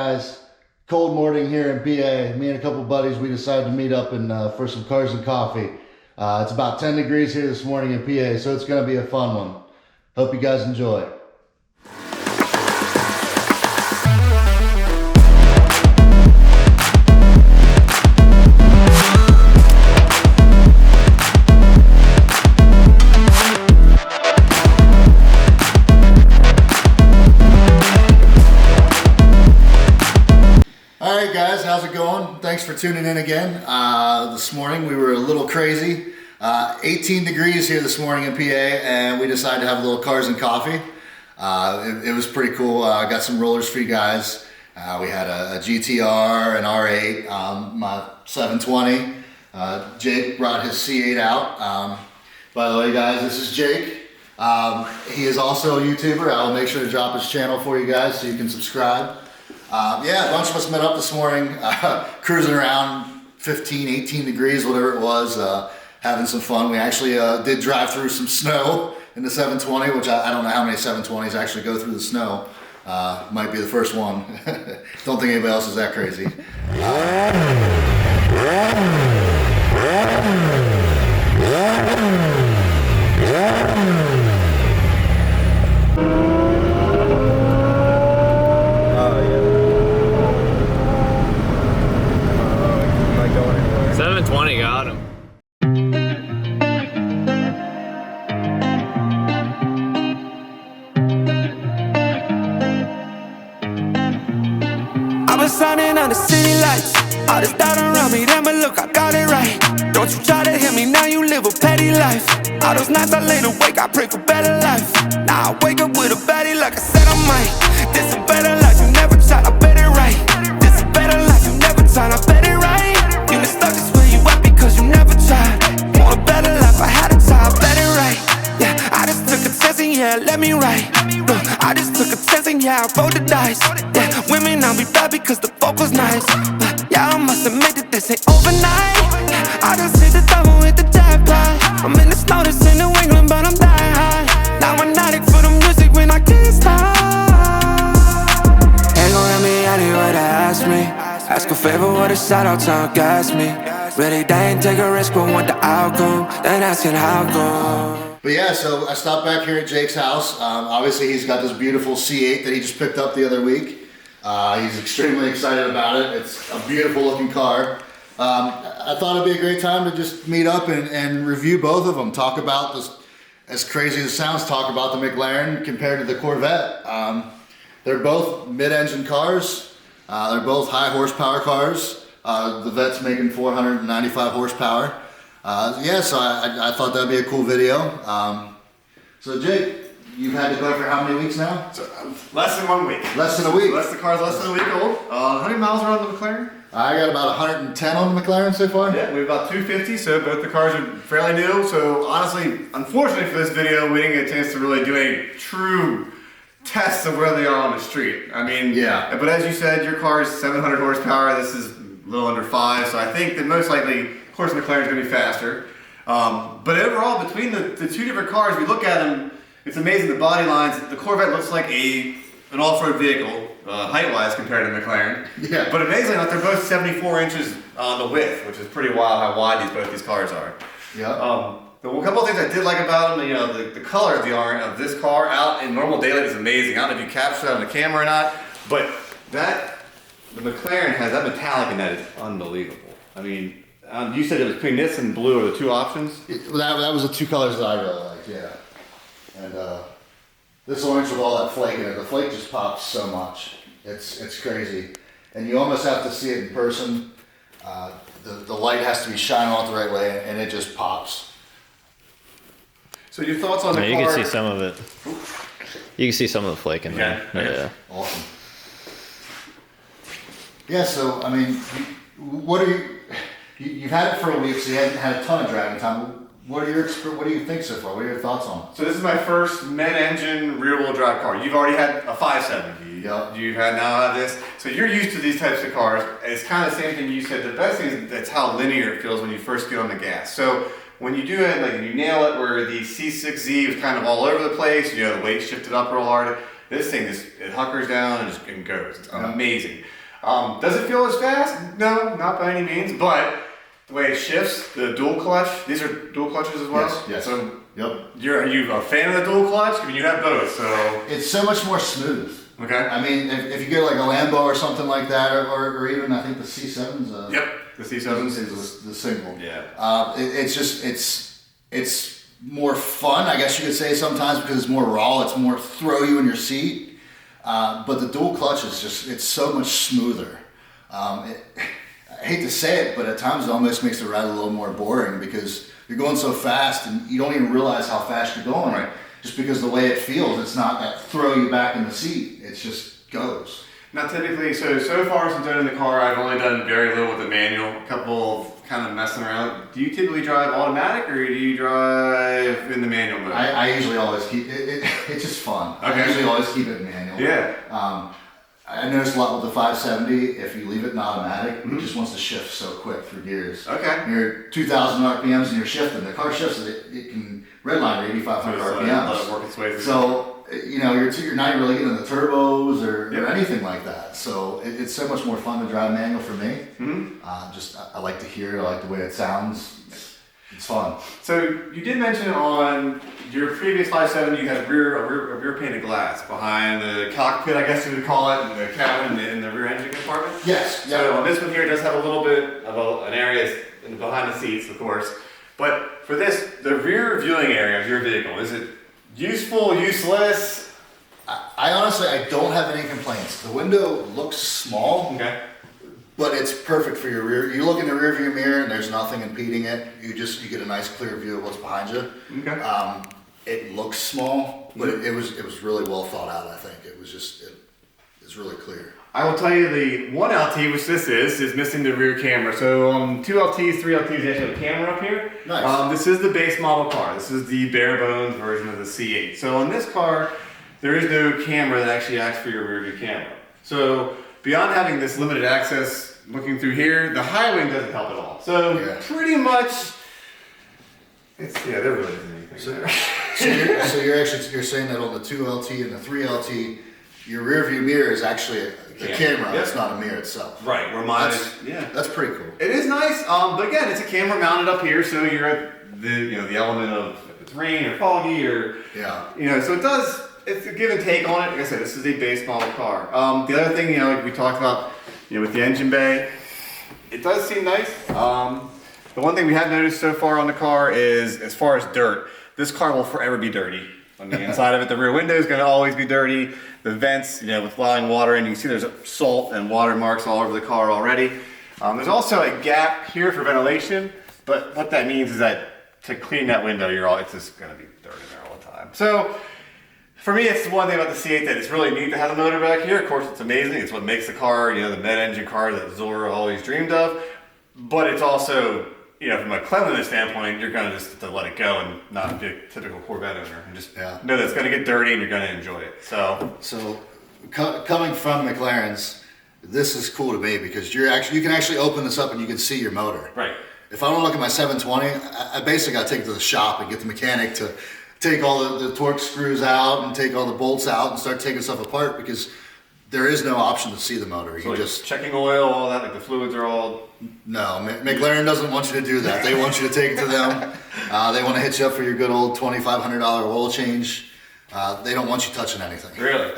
guys? Cold morning here in PA. Me and a couple buddies, we decided to meet up for some cars and coffee. It's about 10 degrees here this morning in PA, so it's going to be a fun one. Hope you guys enjoy. Alright guys, how's it going? Thanks for tuning in again. This morning we were a little crazy. 18 degrees here this morning in PA, and we decided to have a little cars and coffee. It was pretty cool. Got some rollers for you guys. We had a GTR, an R8, my 720. Jake brought his C8 out. By the way guys, this is Jake. He is also a YouTuber. I will make sure to drop his channel for you guys so you can subscribe. Yeah, a bunch of us met up this morning, cruising around 15, 18 degrees, whatever it was, having some fun. We actually did drive through some snow in the 720, which I don't know how many 720s actually go through the snow. Might be the first one. Don't think anybody else is that crazy. Got him. I've been shining on the city lights. All this doubt around me, damn, but look, I got it right. Don't you try to hit me, now you live a petty life. All those nights I lay awake, I pray for better life. Now I wake up with a baddie like I said I might. This is better life, you never tried, I bet it right. This is better life, you never tried, I bet it right. You been stuck this way, you at because you never tried. Want a better life, I had to try, I bet it right. Yeah, I just took a chance and yeah, let me write. Look, I just took a chance and yeah, I rolled the dice. Yeah, women, I'll be bad because the folk was nice. But yeah, I must admit that this ain't overnight. I just hit the double with the jackpot. I'm in the snow, this in New England, but I'm dying high. Now I'm addict for the music when I can't stop. Ain't gon' let me anywhere to ask me. Ask a favor or a shout out to gas me. Really, they ain't take a risk, but want the outcome. Then asking how come. But yeah, so I stopped back here at Jake's house. Obviously he's got this beautiful C8 that he just picked up the other week. He's extremely excited about it. It's a beautiful looking car. I thought it'd be a great time to just meet up and review both of them. Talk about this, as crazy as it sounds, talk about the McLaren compared to the Corvette. They're both mid-engine cars. They're both high horsepower cars. The Vette's making 495 horsepower. Yeah, so I thought that'd be a cool video. So Jake, you've had the car for how many weeks now? So, less than 1 week. Less than a week? The car's less than a week old. How many miles are on the McLaren? I got about 110 on the McLaren so far. Yeah, we have about 250, so both the cars are fairly new. So honestly, unfortunately for this video, we didn't get a chance to really do any true tests of where they are on the street. I mean, yeah. But as you said, your car is 700 horsepower. This is a little under 5, so I think that most likely, of course, the McLaren's going to be faster. But overall, between the two different cars, we look at them, it's amazing the body lines. The Corvette looks like an off-road vehicle, height-wise, compared to the McLaren. Yeah. But amazingly enough, they're both 74 inches on the width, which is pretty wild how wide both these cars are. Yeah. A couple of things I did like about them, you know, the color of this car out in normal daylight is amazing. I don't know if you captured that on the camera or not, but the McLaren has that metallic in that is unbelievable. I mean, you said it was between this and blue are the two options? That was the two colors that I really liked, yeah. And this orange with all that flake in it, the flake just pops so much. It's crazy. And you almost have to see it in person. The light has to be shining on it the right way, and it just pops. So your thoughts on the car? You can see some of it. You can see some of the flake in there. Yeah. Awesome. Yeah, so, I mean, what are you've had it for a week, so you haven't had a ton of driving time. What do you think so far? What are your thoughts on it? So this is my first mid-engine rear-wheel drive car. You've already had a 570. Yep. You've now have this. So you're used to these types of cars. It's kind of the same thing you said. The best thing is that's how linear it feels when you first get on the gas. So when you do it, like you nail it, where the C6Z was kind of all over the place, you know, the weight shifted up real hard. This thing just, it huckers down and just and goes. It's amazing. Does it feel as fast? No, not by any means, but the way it shifts, the dual clutch, these are dual clutches as well? Yes. So yep. Are you a fan of the dual clutch? I mean, you have both, so. It's so much more smooth. Okay. I mean, if you get like a Lambo or something like that, or even I think the C7's. Yep, the C7's is the single. Yeah. It's more fun, I guess you could say sometimes, because it's more raw. It's more throw you in your seat. But the dual clutch is just, it's so much smoother. I hate to say it, but at times it almost makes the ride a little more boring because you're going so fast and you don't even realize how fast you're going. Right. Just because the way it feels, it's not that throw you back in the seat. It just goes. Now typically, so far since owning the car, I've only done very little with the manual, a couple of kind of messing around. Do you typically drive automatic or do you drive in the manual mode? I usually always keep, it's just fun. Okay. I usually always keep it in manual. Yeah. I noticed a lot with the 570, if you leave it in automatic, it just wants to shift so quick through gears. Okay. You're 2,000 RPMs and you're shifting. The car shifts, it can redline at 8,500 RPMs. Let it work its way through. So, you're not really getting the turbos or anything like that. So it's so much more fun to drive manual for me. I like to hear it, I like the way it sounds. It's fun. So you did mention on your previous 570 you had a rear painted glass behind the cockpit, I guess you would call it, and the cabin and the rear engine compartment. Yes. So on this one here, it does have a little bit of an area behind the seats, of course. But for this, the rear viewing area of your vehicle, is it useful, useless? I honestly, I don't have any complaints. The window looks small. Okay. But it's perfect for your rear. You look in the rear view mirror and there's nothing impeding it. You get a nice clear view of what's behind you. Okay. It looks small, but it was really well thought out. I think it's really clear. I will tell you the one LT, which this is missing the rear camera. So on 2 LTs, 3 LTs, they actually have a camera up here. Nice. This is the base model car. This is the bare bones version of the C8. So on this car, there is no camera that actually acts for your rear view camera. So beyond having this limited access looking through here, the high wing doesn't help at all. So pretty much, there really isn't anything there. So you're saying that on the 2 LT and the 3 LT, your rear view mirror is actually a camera. It's not a mirror itself. Right. Where mine is. That's pretty cool. It is nice. But again, it's a camera mounted up here, so you're at the element of if it's rain or foggy or so it does. It's a give and take on it. Like I said, this is a base model car. The other thing, like we talked about, with the engine bay, it does seem nice. The one thing we have noticed so far on the car is, as far as dirt, this car will forever be dirty. On the inside of it, the rear window is going to always be dirty. The vents, with allowing water in, you can see there's salt and water marks all over the car already. There's also a gap here for ventilation, but what that means is that to clean that window, it's just going to be dirt in there all the time. So, for me, it's the one thing about the C8 that it's really neat to have the motor back here. Of course, it's amazing. It's what makes the car, the mid-engine car that Zora always dreamed of. But it's also, from a cleanliness standpoint, you're going to just have to let it go and not be a typical Corvette owner. And just know that it's going to get dirty and you're going to enjoy it. So coming from McLaren's, this is cool to me because you can actually open this up and you can see your motor. Right. If I want to look at my 720, I basically got to take it to the shop and get the mechanic to take all the torque screws out and take all the bolts out and start taking stuff apart because there is no option to see the motor. You just checking oil, all that, like the fluids are all. No, McLaren doesn't want you to do that. They want you to take it to them. They want to hit you up for your good old $2,500 oil change. They don't want you touching anything. Really?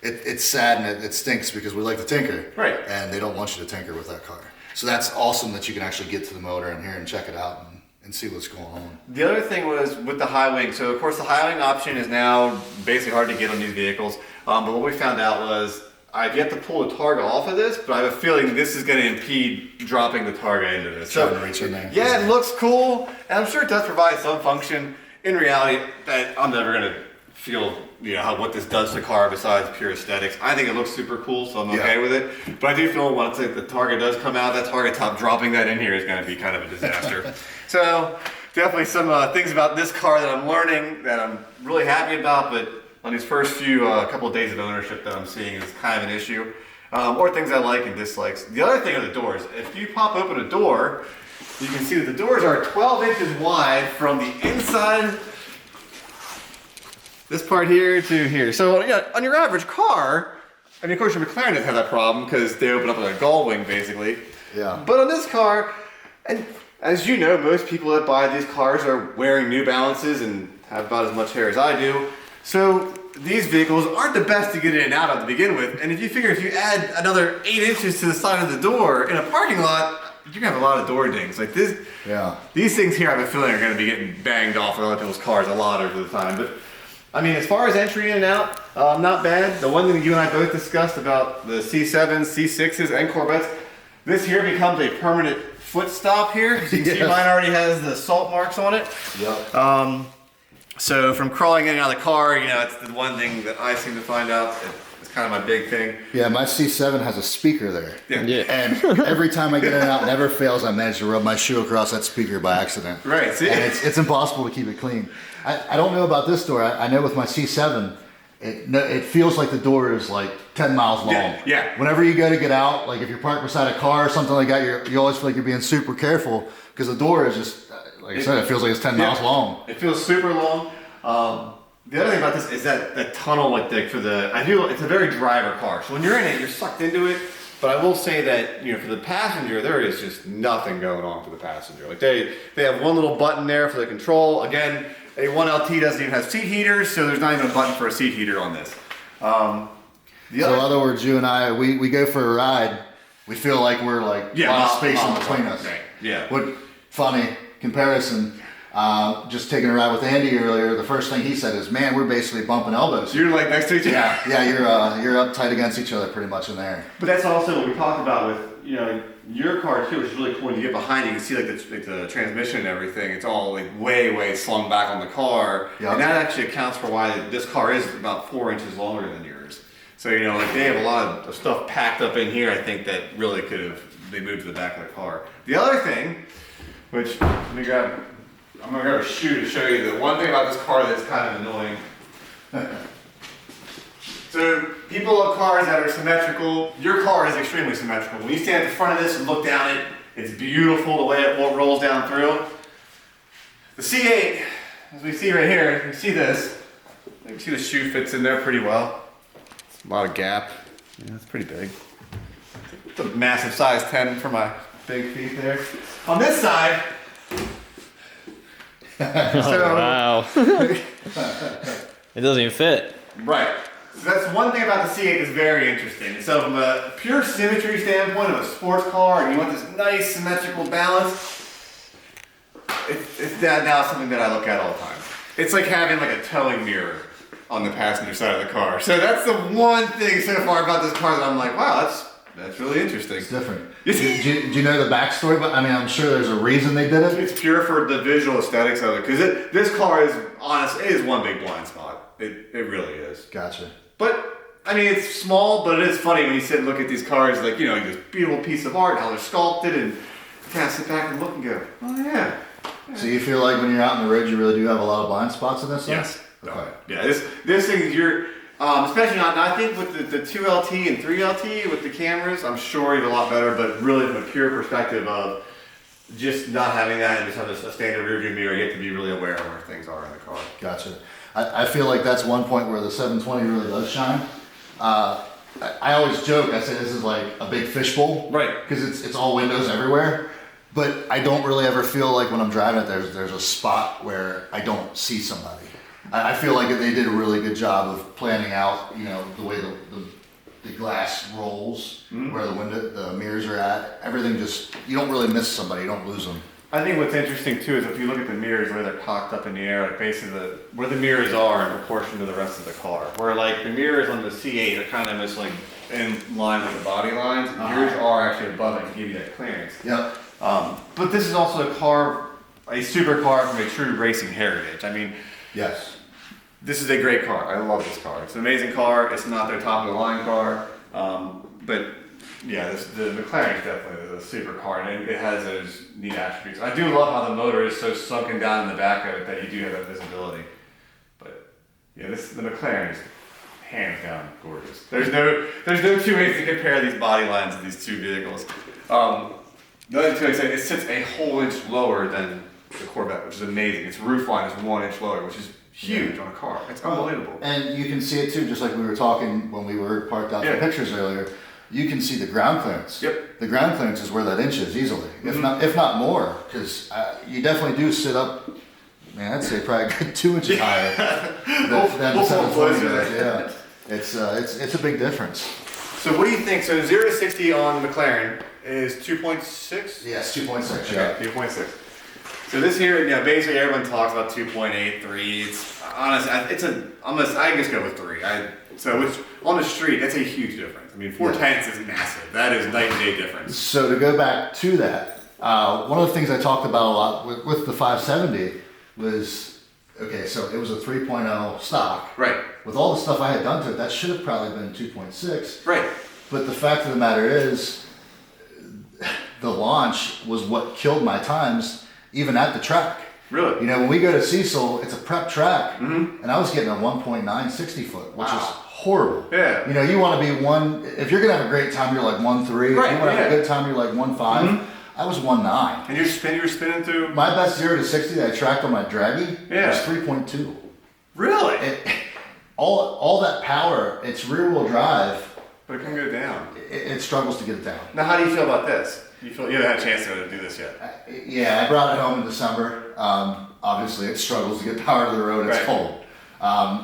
It's sad and it stinks because we like to tinker. Right. And they don't want you to tinker with that car. So that's awesome that you can actually get to the motor in here and check it out and see what's going on. The other thing was with the high wing. So of course the high wing option is now basically hard to get on these vehicles. But what we found out was I've yet to pull the Targa off of this, but I have a feeling this is going to impede dropping the Targa into this. Trying to reach in there. Yeah, it looks cool, and I'm sure it does provide some function. In reality, that I'm never going to feel what this does to the car besides pure aesthetics. I think it looks super cool, so I'm okay with it. But I do feel once the Targa does come out, that Targa top, dropping that in here is going to be kind of a disaster. So definitely some things about this car that I'm learning that I'm really happy about, but on these first few couple of days of ownership that I'm seeing is kind of an issue. Or things I like and dislikes. The other thing are the doors. If you pop open a door, you can see that the doors are 12 inches wide from the inside this part here to here. So yeah, on your average car, I mean, of course your McLaren doesn't have that problem because they open up like a gull wing basically. Yeah. But on this car, and as you know, most people that buy these cars are wearing New Balances and have about as much hair as I do. So these vehicles aren't the best to get in and out of to begin with. And if you figure if you add another 8 inches to the side of the door in a parking lot, you're gonna have a lot of door dings. Like this, these things here I have a feeling are gonna be getting banged off with other people's cars a lot over the time. But I mean, as far as entry in and out, not bad. The one thing you and I both discussed about the C7s, C6s, and Corvettes, this here becomes a permanent foot stop here. As you can see, mine already has the salt marks on it. Yep. So from crawling in and out of the car, you know, it's the one thing that I seem to find out. It's kind of my big thing. Yeah, my C7 has a speaker there. Yeah. And every time I get in and out, never fails, I manage to rub my shoe across that speaker by accident. Right, see? And it's impossible to keep it clean. I don't know about this door. I know with my C7, it feels like the door is like 10 miles long. Yeah. Whenever you go to get out, like if you're parked beside a car or something like that, you always feel like you're being super careful because the door is just, like I said, it feels like it's 10 miles long. It feels super long. The other thing about this is that tunnel like it's a very driver car. So when you're in it, you're sucked into it. But I will say that, you know, for the passenger, there is just nothing going on for the passenger. Like they have one little button there for the control. Again, a 1LT doesn't even have seat heaters, so there's not even a button for a seat heater on this. So in other words, you and I, we go for a ride, we feel like we're like a lot of space in between us. Right. Yeah. What funny comparison. Just taking a ride with Andy earlier, the first thing he said is, man, we're basically bumping elbows. You're like next to each other? Yeah, you're up tight against each other pretty much in there. But that's also what we talked about with, you know, your car too, which is really cool. When you get behind you can see like the transmission and everything. It's all like way slung back on the car. Yep. And that actually accounts for why this car is about 4 inches longer than yours. So, you know, like they have a lot of stuff packed up in here, I think, that really they moved to the back of the car. The other thing, which, I'm gonna grab a shoe to show you the one thing about this car that's kind of annoying. So people love cars that are symmetrical. Your car is extremely symmetrical. When you stand at the front of this and look down it, it's beautiful the way it rolls down through. The C8, as we see right here, you can see this. You can see the shoe fits in there pretty well. It's a lot of gap. Yeah, it's pretty big. It's a massive size 10 for my big feet there. On this side, wow. It doesn't even fit. Right. So that's one thing about the C8 that's very interesting. So from a pure symmetry standpoint of a sports car, and you want this nice symmetrical balance, it's now something that I look at all the time. It's like having like a towing mirror on the passenger side of the car. So that's the one thing so far about this car that I'm like, wow, that's really interesting. It's different. Do you know the backstory? But I mean, I'm sure there's a reason they did it. It's pure for the visual aesthetics of it, because this car is honest. It is one big blind spot. It really is. Gotcha. But I mean, it's small, but it is funny when you sit and look at these cars, like, you know, this beautiful piece of art, how they're sculpted, and you kind of sit back and look and go, oh yeah. So you feel like when you're out on the road, you really do have a lot of blind spots in this thing? Yes. Okay. Yeah. This thing, you're. Especially not, I think with the 2LT and 3LT with the cameras, I'm sure you're a lot better, but really from a pure perspective of just not having that and just having a standard rearview mirror, you have to be really aware of where things are in the car. Gotcha. I feel like that's one point where the 720 really does shine. I always joke, I say this is like a big fishbowl. Right. Because it's all windows everywhere. But I don't really ever feel like when I'm driving it, there's a spot where I don't see somebody. I feel like they did a really good job of planning out, you know, the way the glass rolls, where the mirrors are at. Everything just, you don't really miss somebody, you don't lose them. I think what's interesting too is if you look at the mirrors where they're cocked up in the air, like basically where the mirrors are in proportion to the rest of the car. Where like the mirrors on the C8 are kind of just like in line with the body lines. Yours are actually above it to give you that clearance. Yep. But this is also a supercar from a true racing heritage. I mean, yes. This is a great car. I love this car. It's an amazing car. It's not their top of the line car. But yeah, the McLaren is definitely a super car, and it has those neat attributes. I do love how the motor is so sunken down in the back of it that you do have that visibility. But yeah, the McLaren is hands down gorgeous. There's no two ways to compare these body lines of these two vehicles. The other two, it sits a whole inch lower than the Corvette, which is amazing. Its roof line is 1 inch lower, which is huge on a car. It's unbelievable. And you can see it too, just like we were talking when we were parked out for pictures earlier. You can see the ground clearance. Yep. The ground clearance is where that inch is easily, if not more, because you definitely do sit up. Man, I'd say probably a good 2 inches higher than the 720 does. Yeah, it's a big difference. So what do you think? So 0 to 60 on McLaren is 2.6? Yes, 2.6. Okay, 2.6. So this here, basically everyone talks about 2.83. It's honestly, I just go with 3. So which on the street, that's a huge difference. I mean, 4/10 is massive. That is night and day difference. So to go back to that, one of the things I talked about a lot with the 570 was, okay, so it was a 3.0 stock. Right. With all the stuff I had done to it, that should have probably been 2.6. Right. But the fact of the matter is, the launch was what killed my times, even at the track. Really? When we go to Cecil, it's a prep track, and I was getting a 1.9 60 foot, which is horrible. Yeah. You want to be if you're gonna have a great time, you're like 1.3. Right. If you want to have a good time, you're like 1.5. I was 1.9. And you were spinning through? My best 0 to 60 that I tracked on my draggy was 3.2. Really? All that power, it's rear wheel drive. But it can go down. It struggles to get it down. Now, how do you feel about this? You haven't had a chance to do this yet? Yeah, I brought it home in December. Obviously, it struggles to get power to the road. It's cold.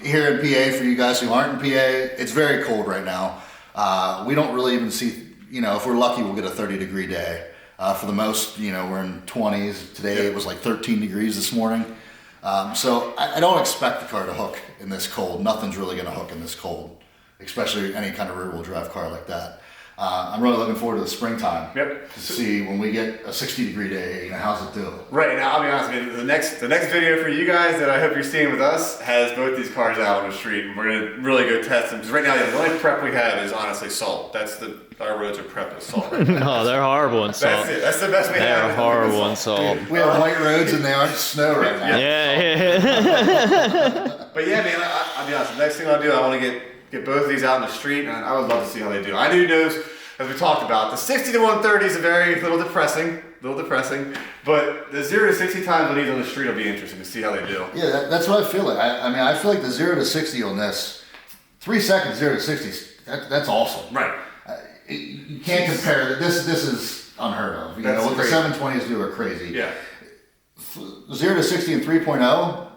Here in PA, for you guys who aren't in PA, it's very cold right now. We don't really even see, if we're lucky, we'll get a 30-degree day. For the most, we're in 20s. Today it was like 13 degrees this morning. So I don't expect the car to hook in this cold. Nothing's really going to hook in this cold, especially any kind of rear-wheel drive car like that. I'm really looking forward to the springtime to see when we get a 60-degree day, how's it do? Right, now I'll be honest with you, the next video for you guys that I hope you're seeing with us has both these cars out on the street, and we're going to really go test them, because right now the only prep we have is honestly salt. Our roads are prepped with salt right now. No, they're horrible in salt. That's it, that's the best we have. They're horrible in salt. We have white roads and they aren't snow right now. Yeah. But yeah, man, I'll be honest, the next thing I'll do, I want to get both of these out in the street, and I would love to see how they do. I do know, as we talked about, the 60 to 130 is a little depressing, but the 0 to 60 times on these on the street will be interesting to see how they do. Yeah, that's what I feel like. I feel like the 0 to 60 on this, 3 seconds 0 to 60, that's awesome. Right. You can't compare that. This is unheard of. What the 720s do are crazy. Yeah. 0 to 60 and 3.0.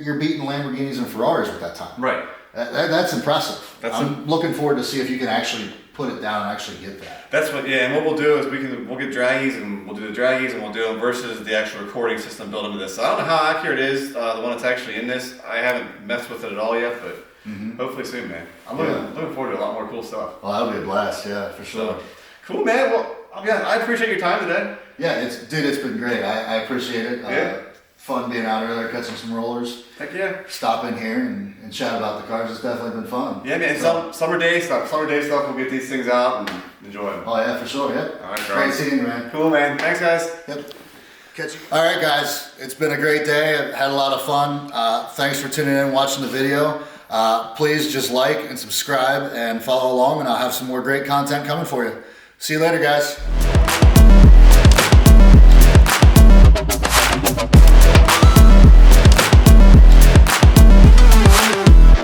You're beating Lamborghinis and Ferraris with that time. Right. That's impressive. I'm looking forward to see if you can actually put it down and actually get that. That's what, and what we'll do is we'll get draggies and we'll do the draggies and we'll do them versus the actual recording system built into this. So I don't know how accurate it is, the one that's actually in this. I haven't messed with it at all yet, but hopefully soon, man. I'm looking forward to a lot more cool stuff. Well, that'll be a blast, yeah, for sure. So, cool, man. Well, I'll be honest, I appreciate your time today. Yeah, it's been great. I appreciate it. Fun being out there, catching some rollers. Heck yeah. Stop in here and chat about the cars. It's definitely been fun. Yeah, man. Summer day stuff. We'll get these things out and enjoy them. Oh yeah, for sure. Yeah. All right, great seeing you, man. Cool, man. Thanks, guys. Yep. Catch you. All right, guys. It's been a great day. I've had a lot of fun. Thanks for tuning in and watching the video. Please just like and subscribe and follow along, and I'll have some more great content coming for you. See you later, guys.